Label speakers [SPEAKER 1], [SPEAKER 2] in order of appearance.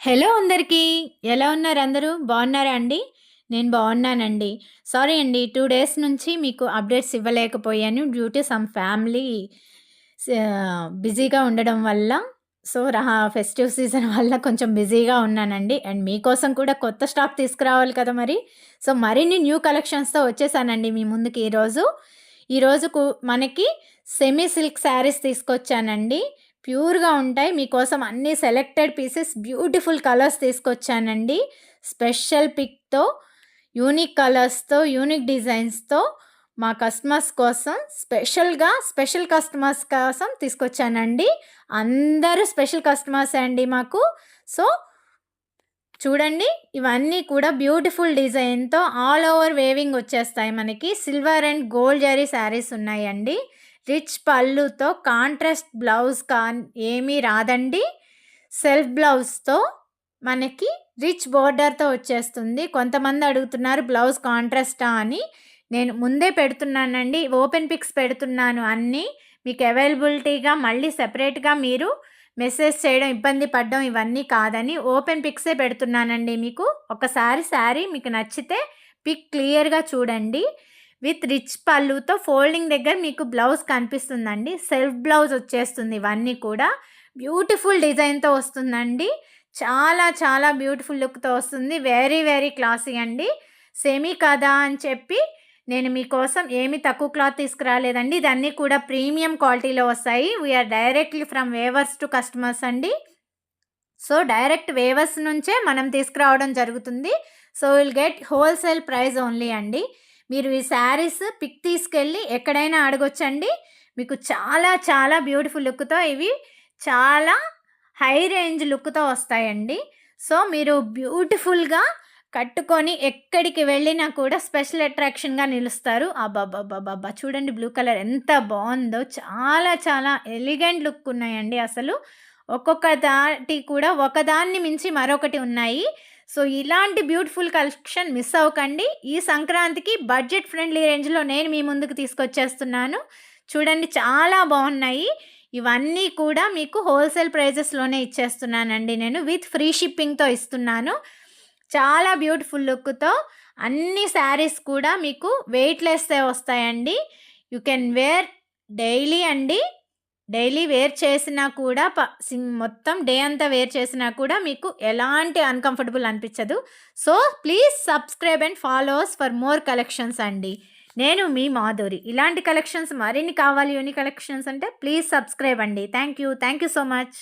[SPEAKER 1] Hello అందరికీ. ఎలా ఉన్నారు అందరూ? బాగున్నారా అండి? నేను బాగున్నానండి. సారీ అండి 2 డేస్ నుంచి మీకు అప్డేట్స్ ఇవ్వలేకపోయాను. డ్యూ టు సమ్ ఫ్యామిలీ బిజీగా ఉండడం వల్ల. సో, ఫెస్టివ్ సీజన్ వల్ల కొంచెం బిజీగా ఉన్నానండి. అండ్ మీకోసం కూడా కొత్త స్టాక్ తీసుకురావాలి కదా మరి. సో, మరిన్ని న్యూ కలెక్షన్స్‌తో వచ్చేసానండి మీ ముందుకి ఈరోజు. ఈరోజు మనకి సెమీ సిల్క్ శారీస్ తీసుకొచ్చానండి. ప్యూర్‌గా ఉంటాయి. మీకోసం అన్ని సెలెక్టెడ్ పీసెస్ బ్యూటిఫుల్ కలర్స్ తీసుకొచ్చానండి. స్పెషల్ పిక్‌తో, యూనిక్ కలర్స్‌తో, యూనిక్ డిజైన్స్‌తో మా కస్టమర్స్ కోసం స్పెషల్ కస్టమర్స్ కోసం తీసుకొచ్చానండి. అందరూ స్పెషల్ కస్టమర్సే అండి మాకు. సో, చూడండి ఇవన్నీ కూడా బ్యూటిఫుల్ డిజైన్‌తో ఆల్ ఓవర్ వేవింగ్ వచ్చేస్తాయి మనకి. Silver and gold zari saris ఉన్నాయండి. రిచ్ పళ్ళుతో కాంట్రాస్ట్ బ్లౌజ్ ఏమీ రాదండి. సెల్ఫ్ బ్లౌజ్‌తో మనకి రిచ్ బోర్డర్‌తో వచ్చేస్తుంది. కొంతమంది అడుగుతున్నారు బ్లౌజ్ కాంట్రాస్టా అని. నేను ముందే పెడుతున్నానండి. ఓపెన్ పిక్స్ పెడుతున్నాను అన్నీ. మీకు అవైలబిలిటీగా మళ్ళీ సెపరేట్‌గా మీరు మెసేజ్ చేయడం, ఇబ్బంది పడడం ఇవన్నీ కాదని ఓపెన్ పిక్సే పెడుతున్నానండి మీకు. ఒకసారి శారీ మీకు నచ్చితే పిక్ క్లియర్‌గా చూడండి. విత్ రిచ్ పళ్ళుతో ఫోల్డింగ్ దగ్గర మీకు బ్లౌజ్ కనిపిస్తుందండి. సెల్ఫ్ బ్లౌజ్ వచ్చేస్తుంది ఇవన్నీ కూడా. బ్యూటిఫుల్ డిజైన్‌తో వస్తుందండి. చాలా చాలా బ్యూటిఫుల్ లుక్‌తో వస్తుంది. వెరీ వెరీ క్లాసీ అండి. సెమీ కదా అని చెప్పి నేను మీకోసం ఏమి తక్కువ క్లాత్ తీసుకురాలేదండి. ఇదన్నీ కూడా ప్రీమియం క్వాలిటీలో వస్తాయి. We are directly from weavers to customers అండి. సో, డైరెక్ట్ వేవర్స్ నుంచే మనం తీసుకురావడం జరుగుతుంది. So, will get wholesale price only అండి. మీరు ఈ శారీస్ పిక్ తీసుకెళ్ళి ఎక్కడైనా అడగొచ్చండి. మీకు చాలా చాలా బ్యూటిఫుల్ లుక్‌తో ఇవి చాలా హై రేంజ్ లుక్‌తో వస్తాయండి. సో, మీరు బ్యూటిఫుల్‌గా కట్టుకొని ఎక్కడికి వెళ్ళినా కూడా స్పెషల్ అట్రాక్షన్‌గా నిలుస్తారు. అబ్బబ్బబ్బబ్బబ్బా! చూడండి బ్లూ కలర్ ఎంత బావుందో. చాలా చాలా ఎలిగెంట్ లుక్ ఉన్నాయండి అసలు. ఒక్కొక్క దాటి కూడా ఒకదాన్ని మించి మరొకటి ఉన్నాయి. సో, ఇలాంటి బ్యూటిఫుల్ కలెక్షన్ మిస్ అవ్వకండి. ఈ సంక్రాంతికి బడ్జెట్ ఫ్రెండ్లీ రేంజ్‌లో నేను మీ ముందుకు తీసుకొచ్చేస్తున్నాను. చూడండి చాలా బావున్నాయి. ఇవన్నీ కూడా మీకు హోల్‌సేల్ ప్రైజెస్‌లోనే ఇచ్చేస్తున్నానండి నేను. విత్ ఫ్రీ షిప్పింగ్‌తో ఇస్తున్నాను. చాలా బ్యూటిఫుల్ లుక్‌తో అన్ని శారీస్ కూడా మీకు వెయిట్‌లెస్సే వస్తాయండి. యూ కెన్ వేర్ డైలీ అండి. డైలీ వేర్ చేసినా కూడా మొత్తం డే అంతా వేర్ చేసినా కూడా మీకు ఎలాంటి అన్‌కంఫర్టబుల్ అనిపించదు. So, please subscribe and follow us for more collections అండి. నేను మీ మాధురి. ఇలాంటి కలెక్షన్స్ మరిన్ని కావాలి యూనిక్ కలెక్షన్స్ అంటే ప్లీజ్ సబ్స్క్రైబ్ అండి. Thank you so much.